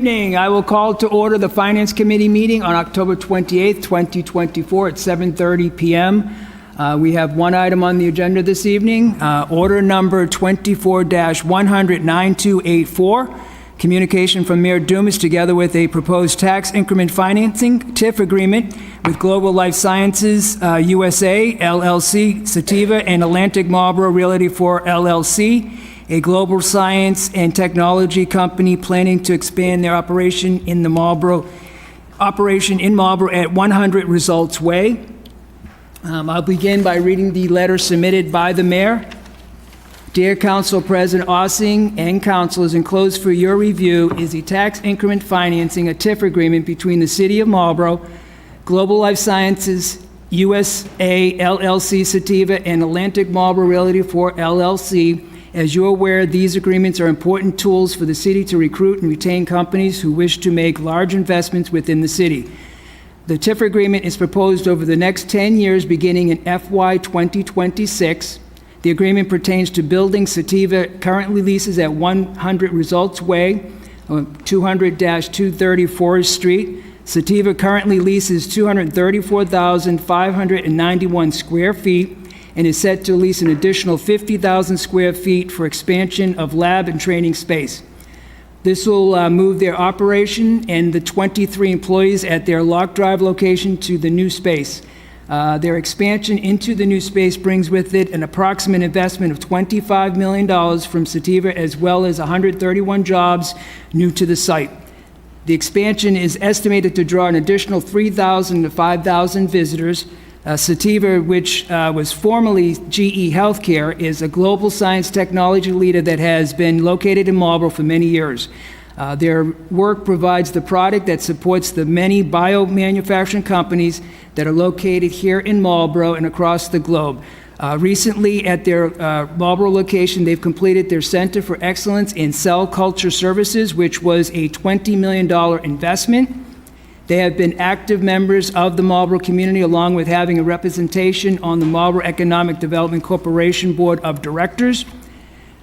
Evening. I will call to order the Finance Committee meeting on October 28th, 2024 at 7:30 p.m. We have one item on the agenda this evening, order number 24-100-9284, communication from Mayor Dumas together with a proposed tax increment financing TIF agreement with Global Life Sciences USA, LLC, Sativa, and Atlantic Marlboro Realty for LLC, a global science and technology company planning to expand their operation in Marlboro at 100 Results Way. I'll begin by reading the letter submitted by the mayor. Dear Council President Ossing and councilors, enclosed for your review is the tax increment financing, a TIF agreement between the City of Marlboro, Global Life Sciences USA, LLC, Sativa, and Atlantic Marlboro Realty for LLC. As you're aware, these agreements are important tools for the city to recruit and retain companies who wish to make large investments within the city. The TIF agreement is proposed over the next 10 years, beginning in FY 2026. The agreement pertains to buildings Sativa currently leases at 100 Results Way, 200-230 Forest Street. Sativa currently leases 234,591 square feet and is set to lease an additional 50,000 square feet for expansion of lab and training space. This will move their operation and the 23 employees at their Lock Drive location to the new space. Their expansion into the new space brings with it an approximate investment of $25 million from Sativa, as well as 131 jobs new to the site. The expansion is estimated to draw an additional 3,000 to 5,000 visitors. Sativa, which was formerly GE Healthcare, is a global science technology leader that has been located in Marlboro for many years. Their work provides the product that supports the many biomanufacturing companies that are located here in Marlboro and across the globe. Recently, at their Marlboro location, they've completed their Center for Excellence in Cell Culture Services, which was a $20 million investment. They have been active members of the Marlboro community, along with having a representation on the Marlboro Economic Development Corporation Board of Directors.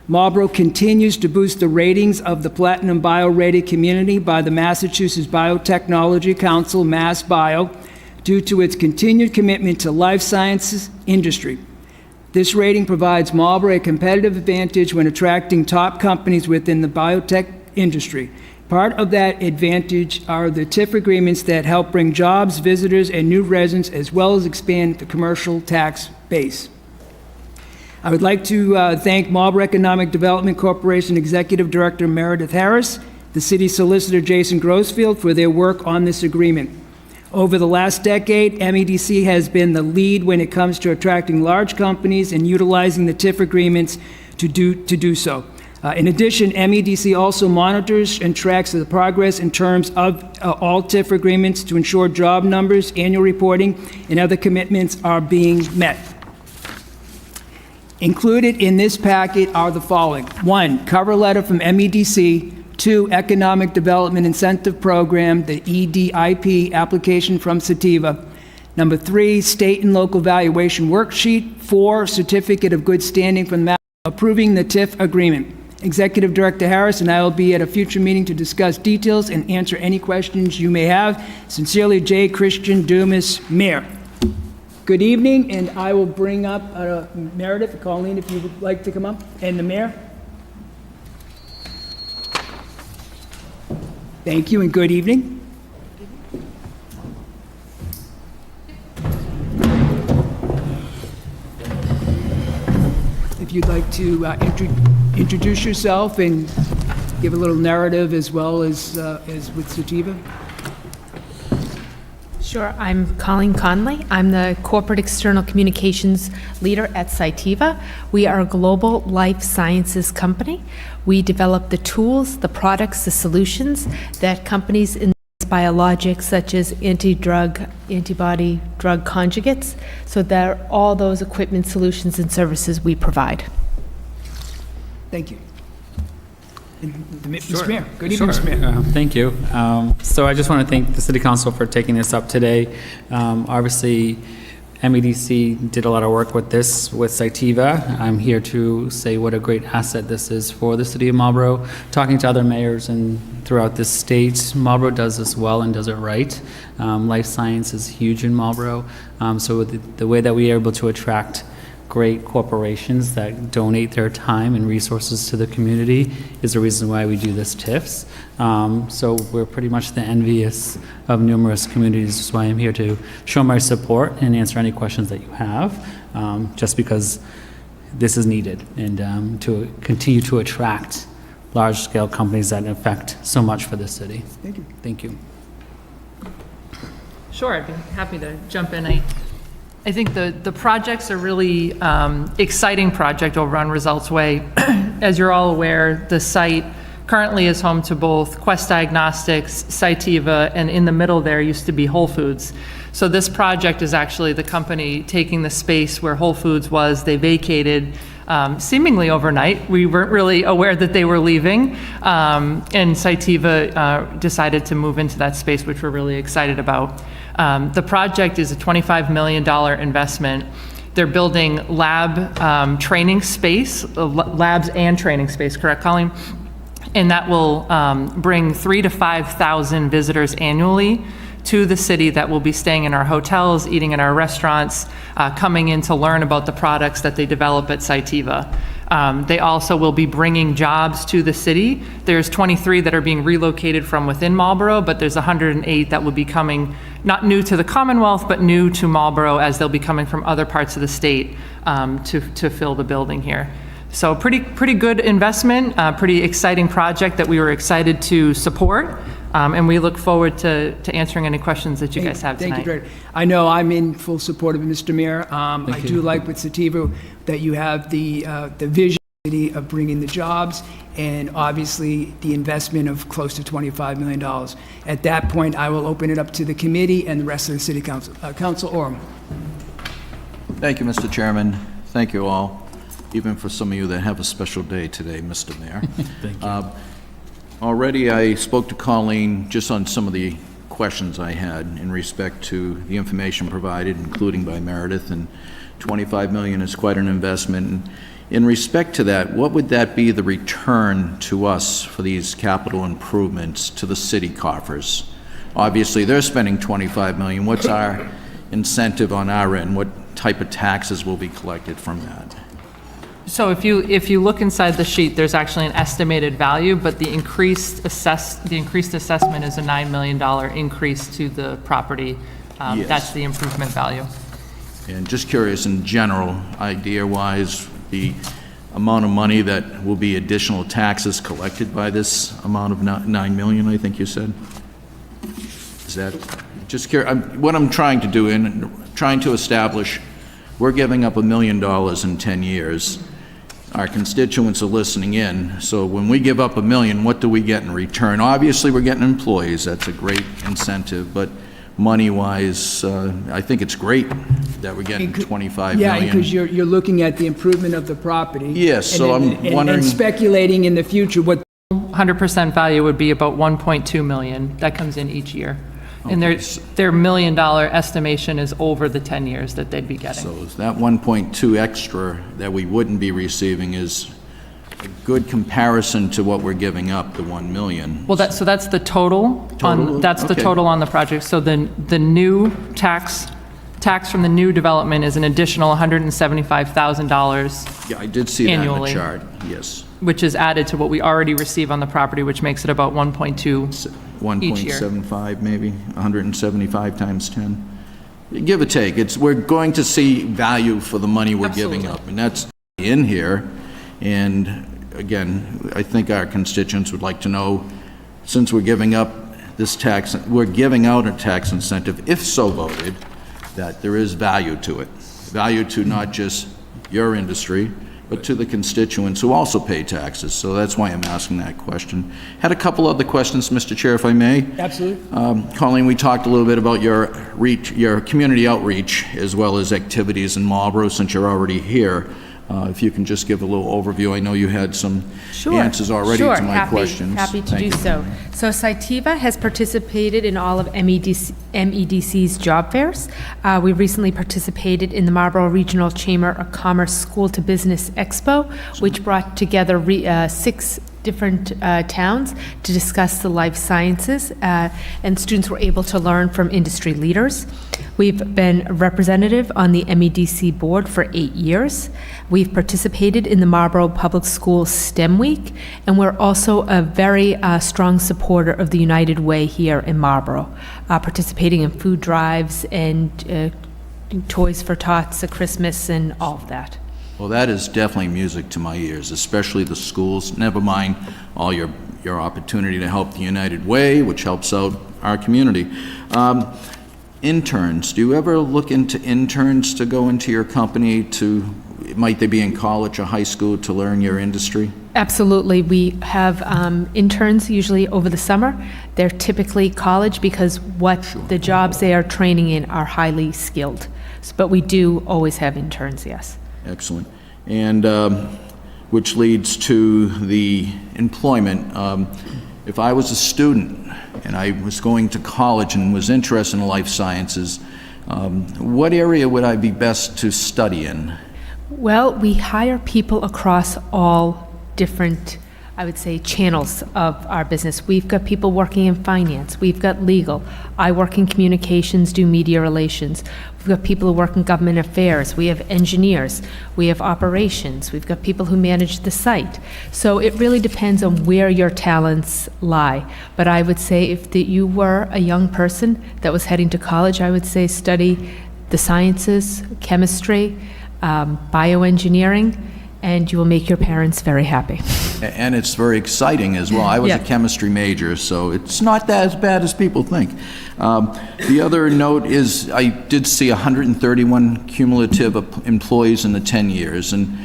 Marlboro continues to boost the ratings of the Platinum Bio rated community by the Massachusetts Biotechnology Council, MassBio, due to its continued commitment to life sciences industry. This rating provides Marlboro a competitive advantage when attracting top companies within the biotech industry. Part of that advantage are the TIF agreements that help bring jobs, visitors, and new residents, as well as expand the commercial tax base. I would like to thank Marlboro Economic Development Corporation Executive Director Meredith Harris, the City Solicitor Jason Grossfield for their work on this agreement. Over the last decade, MEDC has been the lead when it comes to attracting large companies and utilizing the TIF agreements to do so. In addition, MEDC also monitors and tracks the progress in terms of all TIF agreements to ensure job numbers, annual reporting, and other commitments are being met. Included in this packet are the following: 1, cover letter from MEDC; 2, Economic Development Incentive Program, the EDIP application from Sativa; 3, state and local valuation worksheet; 4, certificate of good standing from the approving the TIF agreement. Executive Director Harris and I will be at a future meeting to discuss details and answer any questions you may have. Sincerely, J. Christian Dumas, Mayor. Good evening, and I will bring up Meredith, Colleen, if you would like to come up, and the Mayor. Thank you, and good evening. If you'd like to introduce yourself and give a little narrative as well as with Sativa. Sure. I'm Colleen Conley. I'm the Corporate External Communications Leader at Sativa. We are a global life sciences company. We develop the tools, the products, the solutions that companies in biologics such as antibody drug conjugates. So they're all those equipment, solutions, and services we provide. Thank you. Mr. Sure. Mayor. Good evening, Sure. Mr. Mayor. Thank you. So I just want to thank the City Council for taking this up today. Obviously, MEDC did a lot of work with this, with Cytiva. I'm here to say what a great asset this is for the city of Marlborough. Talking to other mayors and throughout the state, Marlborough does this well and does it right. Life science is huge in Marlborough. So the way that we are able to attract great corporations that donate their time and resources to the community is the reason why we do this TIFs. So we're pretty much the envious of numerous communities. That's why I'm here to show my support and answer any questions that you have, just because this is needed, and to continue to attract large-scale companies that affect so much for the city. Thank you. Thank you. Sure, I'd be happy to jump in. I think the projects are really exciting project over on Results Way. As you're all aware, the site currently is home to both Quest Diagnostics, Cytiva, and in the middle there used to be Whole Foods. So this project is actually the company taking the space where Whole Foods was. They vacated seemingly overnight. We weren't really aware that they were leaving. And Cytiva decided to move into that space, which we're really excited about. The project is a $25 million investment. They're building lab training space, labs and training space, correct, Colleen? And that will bring 3,000 to 5,000 visitors annually to the city that will be staying in our hotels, eating in our restaurants, coming in to learn about the products that they develop at Cytiva. They also will be bringing jobs to the city. There's 23 that are being relocated from within Marlborough, but there's 108 that will be coming, not new to the Commonwealth, but new to Marlborough, as they'll be coming from other parts of the state to fill the building here. So pretty good investment, pretty exciting project that we were excited to support. And we look forward to answering any questions that you guys have tonight. Thank you, Director. I know I'm in full support of Mr. Mayor. I do like with Cytiva that you have the vision of bringing the jobs and obviously the investment of close to $25 million. At that point, I will open it up to the committee and the rest of the City Council. Council Orem. Thank you, Mr. Chairman. Thank you all, even for some of you that have a special day today, Mr. Mayor. Thank you. Already I spoke to Colleen just on some of the questions I had in respect to the information provided, including by Meredith, and $25 million is quite an investment. And in respect to that, what would that be the return to us for these capital improvements to the city coffers? Obviously, they're spending $25 million. What's our incentive on our end? What type of taxes will be collected from that? So if you look inside the sheet, there's actually an estimated value, but the increased assessment is a $9 million increase to the property. Yes. That's the improvement value. And just curious, in general, idea-wise, the amount of money that will be additional taxes collected by this amount of $9 million, I think you said? Is that, just curious, what I'm trying to do, and trying to establish, we're giving up $1 million in 10 years. Our constituents are listening in, so when we give up $1 million, what do we get in return? Obviously, we're getting employees, that's a great incentive, but money-wise, I think it's great that we're getting $25 million. Yeah, because you're looking at the improvement of the property. Yes, so I'm wondering. And speculating in the future what. 100% value would be about 1.2 million. That comes in each year. And their $1 million estimation is over the 10 years that they'd be getting. So is that 1.2 extra that we wouldn't be receiving is a good comparison to what we're giving up, the 1 million. Well, that's the total. That's the Okay. total on the project. So the new tax from the new development is an additional $175,000. Yeah, I did see that in the Annually. chart, yes. Which is added to what we already receive on the property, which makes it about 1.2 each year. 1.75 maybe, 175 times 10. Give or take, we're going to see value for the money we're giving up, and that's in here. And again, I think our constituents would like to know, since we're giving up this tax, we're giving out a tax incentive, if so voted, that there is value to it. Value to not just your industry, but to the constituents who also pay taxes. So that's why I'm asking that question. Had a couple other questions, Mr. Chair, if I may. Absolutely. Colleen, we talked a little bit about your community outreach, as well as activities in Marlborough, since you're already here. If you can just give a little overview. I know you had some Sure. answers already Sure. to my questions. Happy to Thank do you. so. So Cytiva has participated in all of MEDC's job fairs. We recently participated in the Marlborough Regional Chamber of Commerce School to Business Expo, which brought together 6 different towns to discuss the life sciences, and students were able to learn from industry leaders. We've been a representative on the MEDC board for 8 years. We've participated in the Marlborough Public Schools STEM Week, and we're also a very strong supporter of the United Way here in Marlborough, participating in food drives and Toys for Tots at Christmas and all of that. Well, that is definitely music to my ears, especially the schools. Never mind all your opportunity to help the United Way, which helps out our community. Interns, do you ever look into interns to go into your company might they be in college or high school to learn your industry? Absolutely. We have interns usually over the summer. They're typically college because the jobs they are training in are highly skilled. But we do always have interns, yes. Excellent. And which leads to the employment. If I was a student and I was going to college and was interested in life sciences, what area would I be best to study in? Well, we hire people across all different, I would say, channels of our business. We've got people working in finance. We've got legal. I work in communications, do media relations. We've got people who work in government affairs. We have engineers. We have operations. We've got people who manage the site. So it really depends on where your talents lie. But I would say if you were a young person that was heading to college, I would say study the sciences, chemistry, bioengineering, and you will make your parents very happy. And it's very exciting as well. I was a Yeah. chemistry major, so it's not that as bad as people think. The other note is I did see 131 cumulative employees in the 10 years, and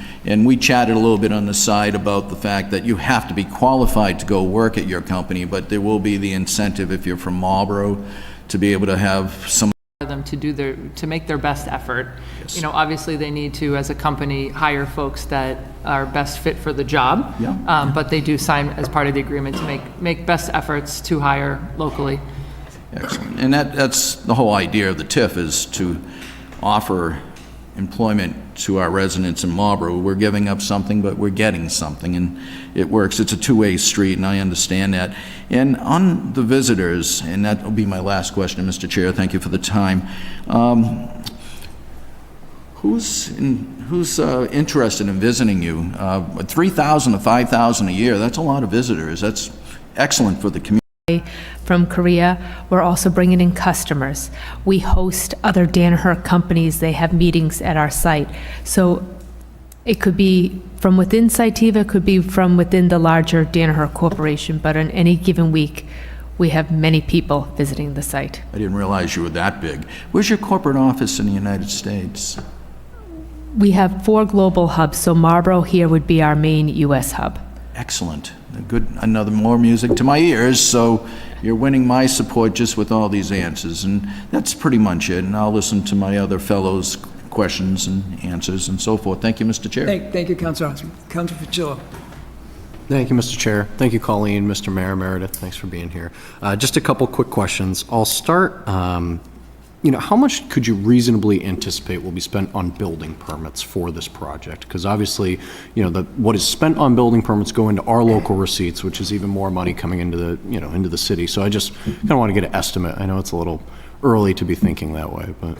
we chatted a little bit on the side about the fact that you have to be qualified to go work at your company, but there will be the incentive if you're from Marlborough to be able to have some them to make their best effort. You know, obviously they need to, as a company, hire folks that are best fit for the job. Yeah. But they do sign as part of the agreement to make best efforts to hire locally. Excellent. And that's the whole idea of the TIF, is to offer employment to our residents in Marlborough. We're giving up something, but we're getting something, and it works. It's a two-way street, and I understand that. And on the visitors, and that will be my last question, Mr. Chair, thank you for the time. Who's interested in visiting you? 3,000 to 5,000 a year, that's a lot of visitors. That's excellent for the community. From Korea, we're also bringing in customers. We host other Danaher companies. They have meetings at our site. So it could be from within Cytiva, it could be from within the larger Danaher Corporation, but on any given week, we have many people visiting the site. I didn't realize you were that big. Where's your corporate office in the United States? We have 4 global hubs, so Marlborough here would be our main U.S. hub. Excellent. Good. Another more music to my ears. So you're winning my support just with all these answers, and that's pretty much it. And I'll listen to my other fellows' questions and answers and so forth. Thank you, Mr. Chair. Thank you, Councilor Osmer. Councilor Fitzgerald. Thank you, Mr. Chair. Thank you, Colleen, Mr. Mayor Meredith. Thanks for being here. Just a couple quick questions. I'll start. How much could you reasonably anticipate will be spent on building permits for this project? Because obviously, what is spent on building permits go into our local receipts, which is even more money coming into the city. So I just kind of want to get an estimate. I know it's a little early to be thinking that way, but.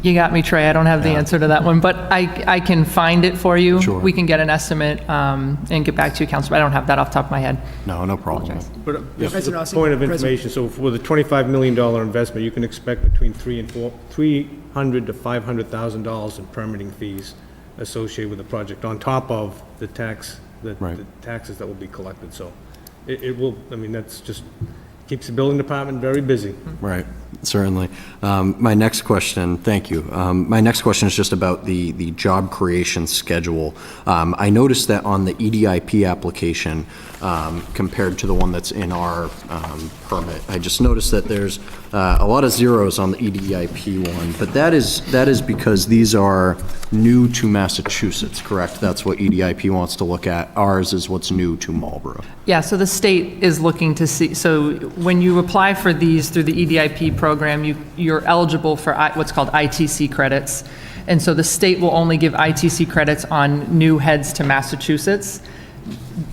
You got me, Trey. I don't have the answer to that one, but I can find it for you. Sure. We can get an estimate and get back to you, Councilor. I don't have that off the top of my head. No problem. But just President a Rossi, point of President. information, so with a $25 million investment, you can expect between $300,000 to $500,000 in permitting fees associated with the project, on top of the taxes that will be collected. So it will, that's just, keeps the building department very busy. Right, certainly. My next question, thank you. My next question is just about the job creation schedule. I noticed that on the EDIP application, compared to the one that's in our permit. I just noticed that there's a lot of zeros on the EDIP one, but that is because these are new to Massachusetts, correct? That's what EDIP wants to look at. Ours is what's new to Marlboro. Yeah, so the state is looking to see, so when you apply for these through the EDIP program, you're eligible for what's called ITC credits. And so the state will only give ITC credits on new heads to Massachusetts.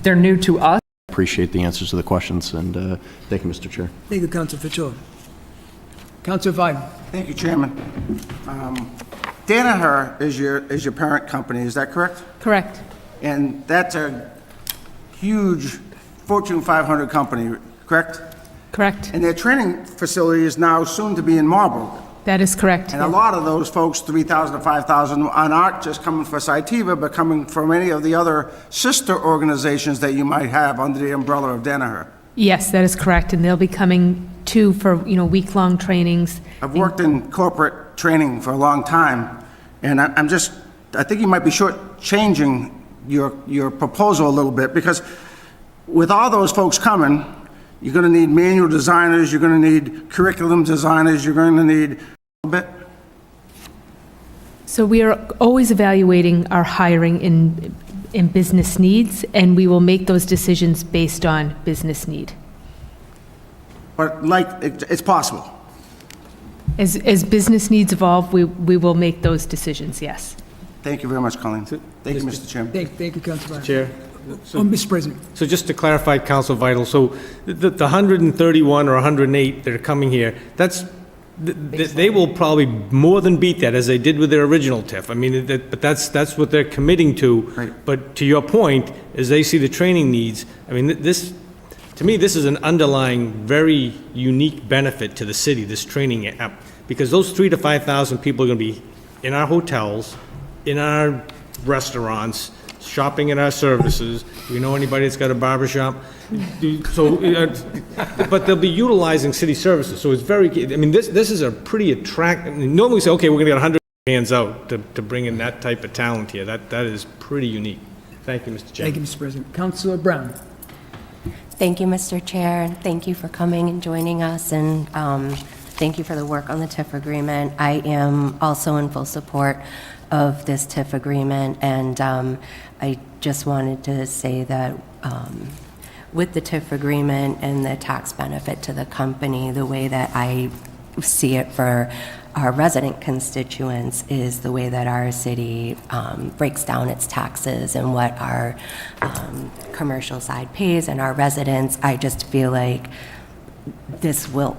They're new to us. Appreciate the answers to the questions, and thank you, Mr. Chair. Thank you, Council Fitzgerald. Council Vyden. Thank you, Chairman. Danaher is your parent company, is that correct? Correct. And that's a huge Fortune 500 company, correct? Correct. And their training facility is now soon to be in Marlboro. That is correct. And a lot of those folks, 3,000 to 5,000, are not just coming for Cytiva, but coming from any of the other sister organizations that you might have under the umbrella of Danaher. Yes, that is correct, and they'll be coming too for, week-long trainings. I've worked in corporate training for a long time, and I think you might be shortchanging your proposal a little bit, because with all those folks coming, you're going to need manual designers, you're going to need curriculum designers, you're going to need a bit. So we are always evaluating our hiring in business needs, and we will make those decisions based on business need. But it's possible. As business needs evolve, we will make those decisions, yes. Thank you very much, Colleen. Thank you, Mr. Chairman. Thank you, Council Vyden. Chair. Mr. President. So just to clarify, Council Vital, so the 131 or 108 that are coming here, they will probably more than beat that, as they did with their original TIF. I mean, but that's what they're committing to. Right. But to your point, as they see the training needs, I mean, to me, this is an underlying, very unique benefit to the city, this training app, because those 3,000 to 5,000 people are going to be in our hotels, in our restaurants, shopping at our services. Do you know anybody that's got a barber shop? So, but they'll be utilizing city services, so it's very, I mean, this is a pretty attractive, normally we say, okay, we're gonna get 100 hands out to bring in that type of talent here. That is pretty unique. Thank you, Mr. Chairman. Thank you, Mr. President. Councilor Brown. Thank you, Mr. Chair, and thank you for coming and joining us, and thank you for the work on the TIF agreement. I am also in full support of this TIF agreement, and I just wanted to say that with the TIF agreement and the tax benefit to the company, the way that I see it for our resident constituents is the way that our city breaks down its taxes and what our commercial side pays and our residents. I just feel like this will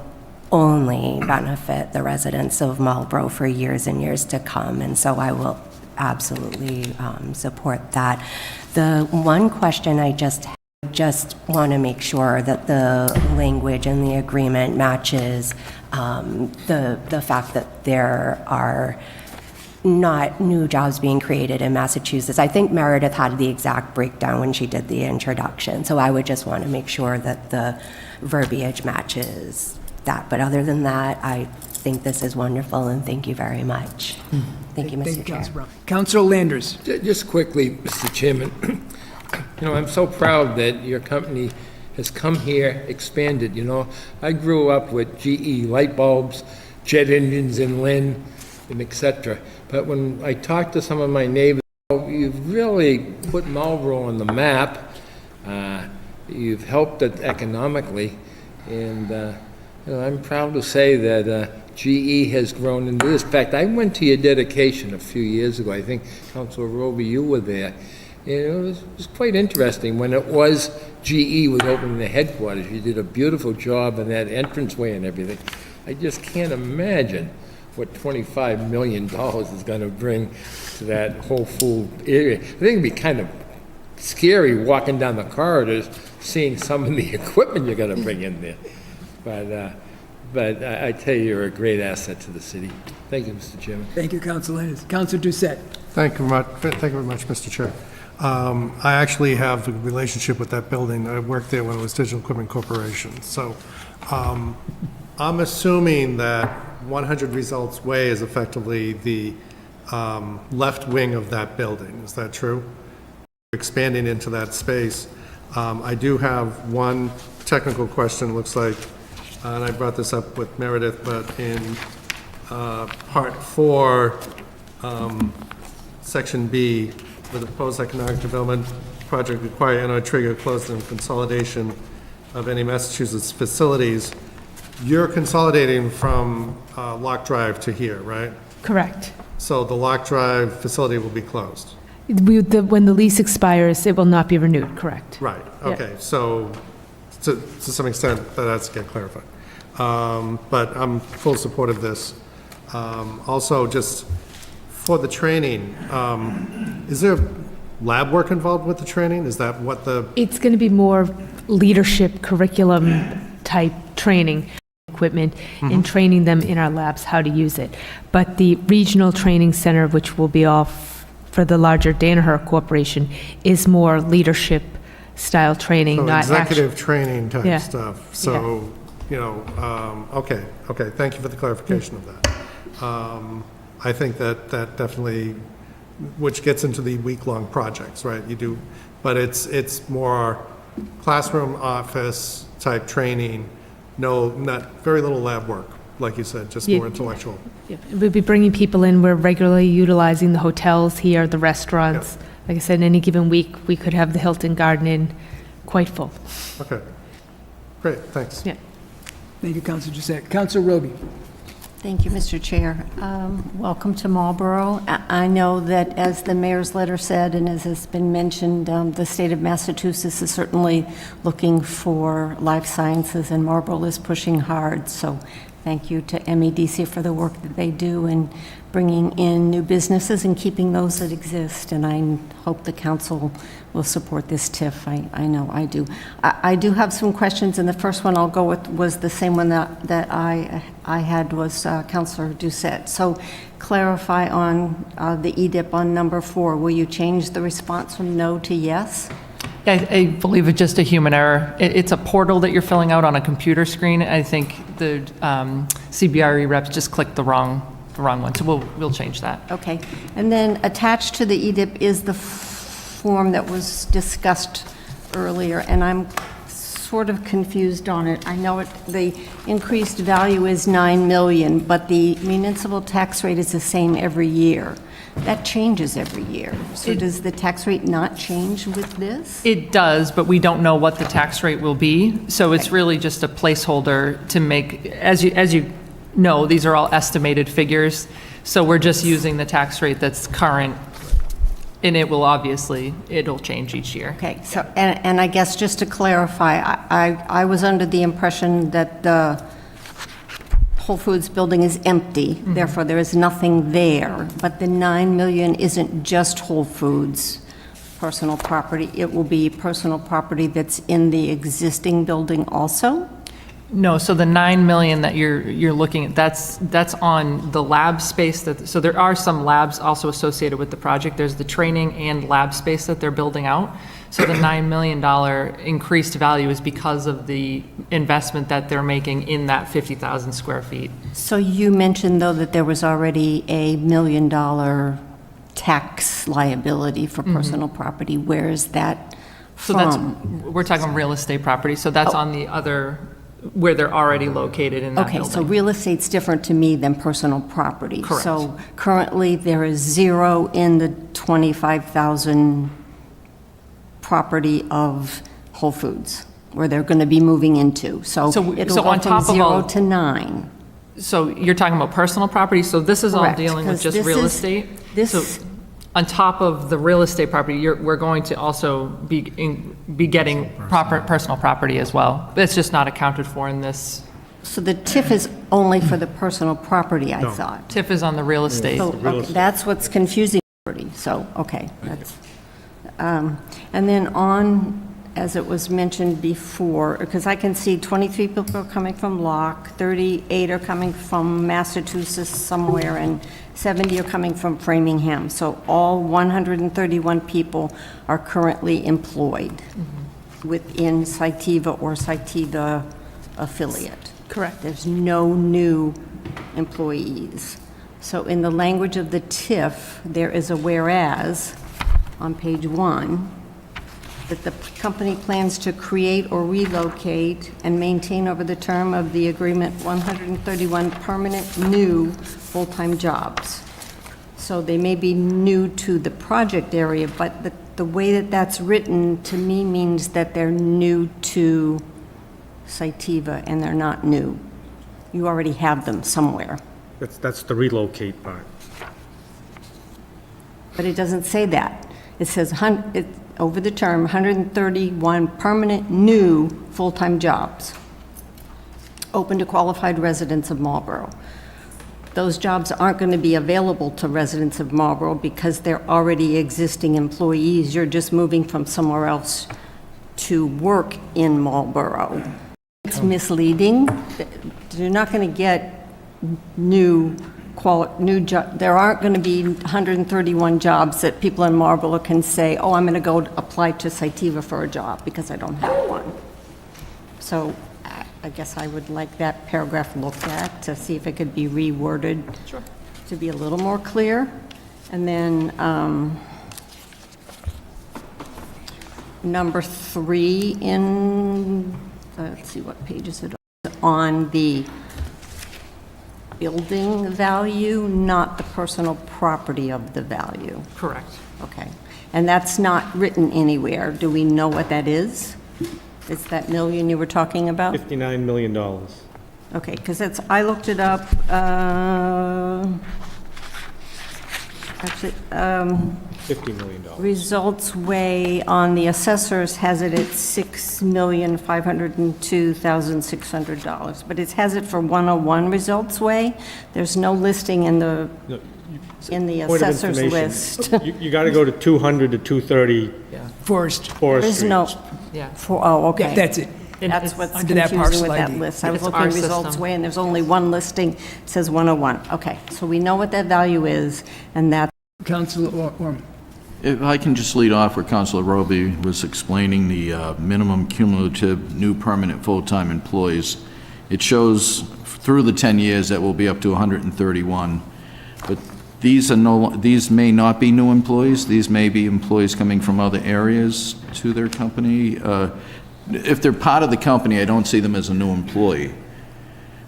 only benefit the residents of Marlboro for years and years to come, and so I will absolutely support that. The one question I just want to make sure that the language in the agreement matches the fact that there are not new jobs being created in Massachusetts. I think Meredith had the exact breakdown when she did the introduction, so I would just want to make sure that the verbiage matches that. But other than that, I think this is wonderful, and thank you very much. Thank you, Mr. Chair. Councilor Brown. Councilor Landers. Just quickly, Mr. Chairman, I'm so proud that your company has come here, expanded. I grew up with GE light bulbs, jet engines in Lynn, and et cetera. But when I talked to some of my neighbors, you've really put Marlboro on the map. You've helped it economically, and I'm proud to say that GE has grown into this. In fact, I went to your dedication a few years ago. I think, Councilor Roby, you were there. And it was quite interesting. When it was GE was opening the headquarters, you did a beautiful job in that entranceway and everything. I just can't imagine what $25 million is going to bring to that whole food area. I think it'd be kind of scary walking down the corridors, seeing some of the equipment you're going to bring in there. But I tell you, you're a great asset to the city. Thank you, Mr. Chairman. Thank you, Councilor Landers. Councilor Doucette. Thank you very much, Mr. Chair. I actually have a relationship with that building. I worked there when it was Digital Equipment Corporation. So I'm assuming that 100 Results Way is effectively the left wing of that building. Is that true? Expanding into that space. I do have one technical question. Looks like and I brought this up with Meredith, but in Part 4, Section B, the proposed economic development project require NO trigger closing and consolidation of any Massachusetts facilities. You're consolidating from Lock Drive to here, right? Correct. So the Lock Drive facility will be closed? When the lease expires, it will not be renewed, correct? Right, Yeah. okay, so to some extent, that has to get clarified. But I'm full support of this. Also, just for the training, is there lab work involved with the training? Is that what the, It's going to be more leadership curriculum-type training, equipment, and training them in our labs how to use it. But the regional training center, which will be off for the larger Danaher Corporation, is more leadership-style training, so not executive training type Yeah. stuff? So, okay, thank you for the clarification of that. I think that definitely, which gets into the week-long projects, right? You do, but it's more classroom, office type training, very little lab work, like you said, just Yeah. more intellectual. We'll be bringing people in. We're regularly utilizing the hotels here, the restaurants. Like I said, in any given week, we could have the Hilton Garden Inn quite full. Okay, great, thanks. Yeah. Thank you, Council Doucette. Council Roby. Thank you, Mr. Chair. Welcome to Marlborough. I know that, as the mayor's letter said, and as has been mentioned, the state of Massachusetts is certainly looking for life sciences, and Marlborough is pushing hard. So thank you to MEDC for the work that they do in bringing in new businesses and keeping those that exist. And I hope the council will support this TIF. I know I do. I do have some questions, and the first one I'll go with was the same one that I had was Councilor Doucette. So clarify on the EDIP on number 4. Will you change the response from no to yes? I believe it's just a human error. It's a portal that you're filling out on a computer screen. I think the CBRE reps just clicked the wrong one, so we'll change that. Okay. And then attached to the EDIP is the form that was discussed earlier, and I'm sort of confused on it. I know the increased value is $9 million, but the municipal tax rate is the same every year. That changes every year. So does the tax rate not change with this? It does, but we don't know what the tax rate will be. So it's really just a placeholder to make, as you know, these are all estimated figures. So we're just using the tax rate that's current, and it'll change each year. Okay, so, and I guess just to clarify, I was under the impression that the Whole Foods building is empty, therefore there is nothing there. But the $9 million isn't just Whole Foods personal property, it will be personal property that's in the existing building also? No, so the 9 million that you're looking at, that's on the lab space so there are some labs also associated with the project. There's the training and lab space that they're building out. So the $9 million increased value is because of the investment that they're making in that 50,000 square feet. So you mentioned, though, that there was already a $1 million tax liability for personal property. Where is that So from? we're talking real estate property, so that's on the other, where they're already located in that Okay, building. so real estate's different to me than personal property. Correct. So currently, there is 0 in the 25,000 property of Whole Foods, where they're going to be moving into. So So it'll on go from top of 0 all- to 9. So you're talking about personal property, so this is all Correct, dealing with 'cause just this real is- estate? this- So on top of the real estate property, we're going to also be getting proper personal property as well. It's just not accounted for in this. So the TIF is only for the personal property, I thought. TIF is on the real estate. So okay, that's what's confusing, so, okay, that's, and then on, as it was mentioned before, because I can see 23 people are coming from Locke, 38 are coming from Massachusetts somewhere, and 70 are coming from Framingham. So all 131 people are currently employed within Cytiva or Cytiva affiliate. Correct. There's no new employees. So in the language of the TIF, there is a whereas on page 1. that the company plans to create or relocate and maintain over the term of the agreement 131 permanent new full-time jobs. So they may be new to the project area, but the way that that's written to me means that they're new to Cytiva and they're not new. You already have them somewhere. That's the relocate part. But it doesn't say that. It says, over the term, 131 permanent new full-time jobs, open to qualified residents of Marlborough. Those jobs aren't going to be available to residents of Marlborough because they're already existing employees. You're just moving from somewhere else to work in Marlborough. It's misleading. You're not going to get new job. There aren't going to be 131 jobs that people in Marlborough can say, oh, I'm going to go apply to Cytiva for a job because I don't have one. So I guess I would like that paragraph looked at to see if it could be reworded to be a little more clear. And then number 3 in, let's see, what page is it on? The building value, not the personal property of the value. Correct. Okay. And that's not written anywhere. Do we know what that is? Is that million you were talking about? $59 million. Okay, because it's, I looked it up, actually, $50 million. Results Way on the assessors has it at $6,502,600, but it has it for 101 Results Way. There's no listing in the No, assessor's Point of information, list. You got to go to 200 to 230 Forest. Forest There's Street. no, Yeah. okay. Yeah, that's it. And That's it's what's under that confusing with parcel that ID. list. I was It's looking our at Results system. Way, and there's only one listing, it says 101. Okay, so we know what that value is, and that, Councilor Orm. If I can just lead off where Councilor Roby was explaining the minimum cumulative new permanent full-time employees. It shows through the 10 years that will be up to 131. But these may not be new employees. These may be employees coming from other areas to their company. If they're part of the company, I don't see them as a new employee.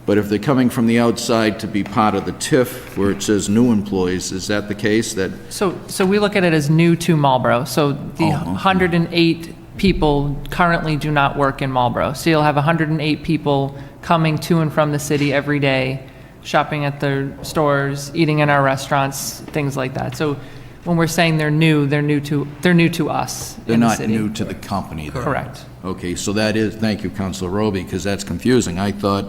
But if they're coming from the outside to be part of the TIF, where it says new employees, is that the case? That So we look at it as new to Marlborough. So the 108 people currently do not work in Marlborough. So you'll have 108 people coming to and from the city every day, shopping at their stores, eating in our restaurants, things like that. So when we're saying they're new to us they're in the not city. new to the company, though? Correct. Okay, so that is, thank you, Councilor Roby, because that's confusing. I thought,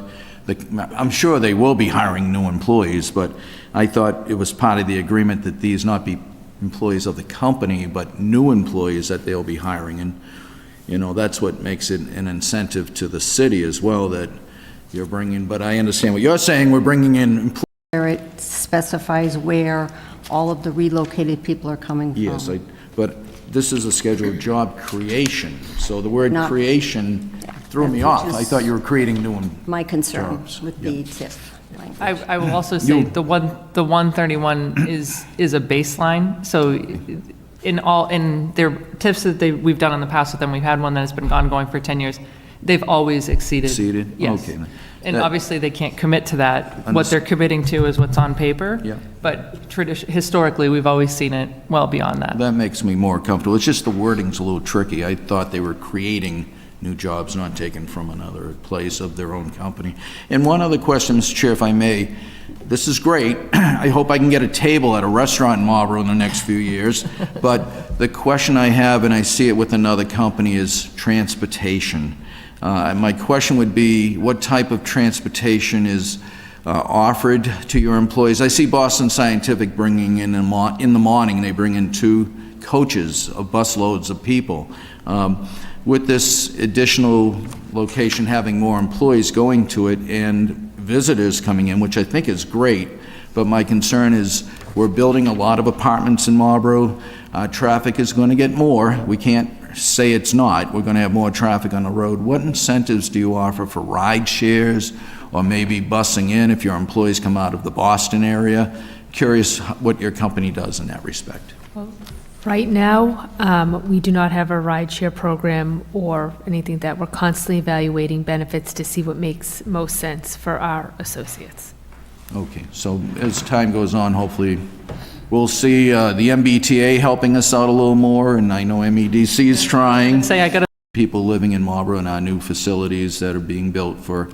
I'm sure they will be hiring new employees, but I thought it was part of the agreement that these not be employees of the company, but new employees that they'll be hiring. And, that's what makes it an incentive to the city as well, that you're bringing, but I understand what you're saying, we're bringing in employees. where it specifies where all of the relocated people are coming from. Yes, but this is a scheduled job creation, so the word Not- creation threw me Which off. is I thought you were creating new My concern jobs. with the TIF language. I will also say the 131 is a baseline. So in their TIFs that we've done in the past with them, we've had one that has been ongoing for 10 years. They've always exceeded. Exceeded? Yes. Okay. And That- obviously, they can't commit to that. What they're committing to is what's on paper. Yeah. But historically, we've always seen it well beyond that. That makes me more comfortable. It's just the wording's a little tricky. I thought they were creating new jobs, not taken from another place of their own company. And one other question, Mr. Chair, if I may. This is great. I hope I can get a table at a restaurant in Marlborough in the next few years. But the question I have, and I see it with another company, is transportation. My question would be, what type of transportation is offered to your employees? I see Boston Scientific bringing in the morning, they bring in 2 coaches of busloads of people. With this additional location having more employees going to it and visitors coming in, which I think is great, but my concern is we're building a lot of apartments in Marlborough. Traffic is going to get more. We can't say it's not. We're going to have more traffic on the road. What incentives do you offer for ride shares or maybe busing in if your employees come out of the Boston area? Curious what your company does in that respect. Right now, we do not have a rideshare program or anything that we're constantly evaluating benefits to see what makes most sense for our associates. Okay, so as time goes on, hopefully, we'll see the MBTA helping us out a little more, and I know MEDC is trying. Say, I got to People living in Marlboro and our new facilities that are being built for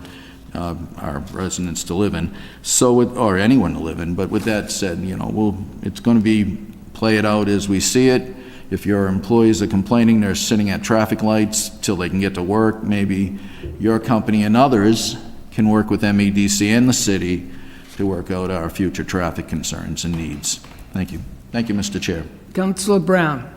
our residents to live in, or anyone to live in. But with that said, it's going to be, play it out as we see it. If your employees are complaining they're sitting at traffic lights till they can get to work, maybe your company and others can work with MEDC and the city to work out our future traffic concerns and needs. Thank you. Thank you, Mr. Chair. Councilor Brown.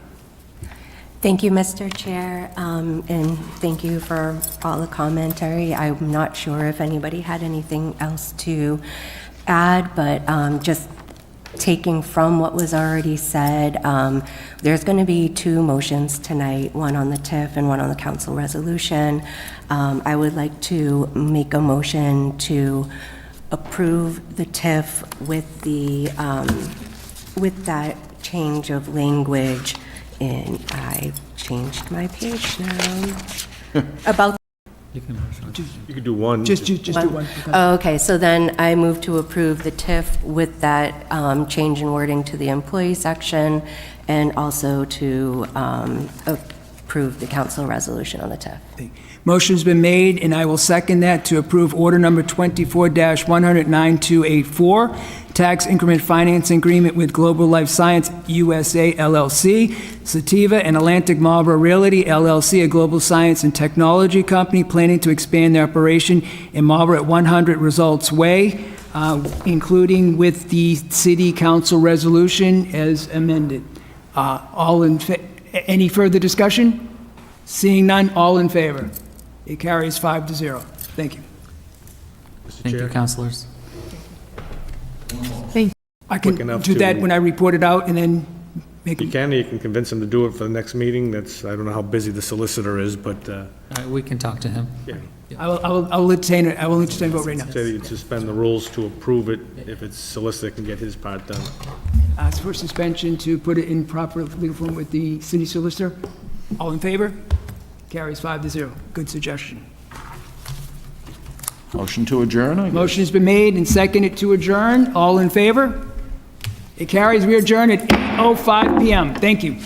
Thank you, Mr. Chair, and thank you for all the commentary. I'm not sure if anybody had anything else to add, but just taking from what was already said, there's going to be two motions tonight, one on the TIF and one on the council resolution. I would like to make a motion to approve the TIF with the with that change of language. And I changed my page now. About You could do one. Just do one. Oh, okay, so then I move to approve the TIF with that change in wording to the employee section, and also to approve the council resolution on the TIF. Motion's been made, and I will second that to approve order number 24-100-9284, tax increment financing agreement with Global Life Science USA LLC, Sativa, and Atlantic Marlboro Realty LLC, a global science and technology company planning to expand their operation in Marlboro at 100 Results Way, including with the city council resolution as amended. Any further discussion? Seeing none, all in favor? It carries 5-0. Thank you. Thank you, councilors. Thank I can Quick enough do that to- when I report it out and then make You it. can convince him to do it for the next meeting. I don't know how busy the solicitor is, but, We can talk to him. yeah. I'll entertain it. I will entertain a vote right now. Say that you'd suspend the rules to approve it if it's solicitor can get his part done. Ask for suspension to put it in proper legal form with the city solicitor. All in favor? Carries 5-0. Good suggestion. Motion to adjourn, I guess. Motion has been made and seconded to adjourn. All in favor? It carries. We adjourn at 8:05 PM. Thank you.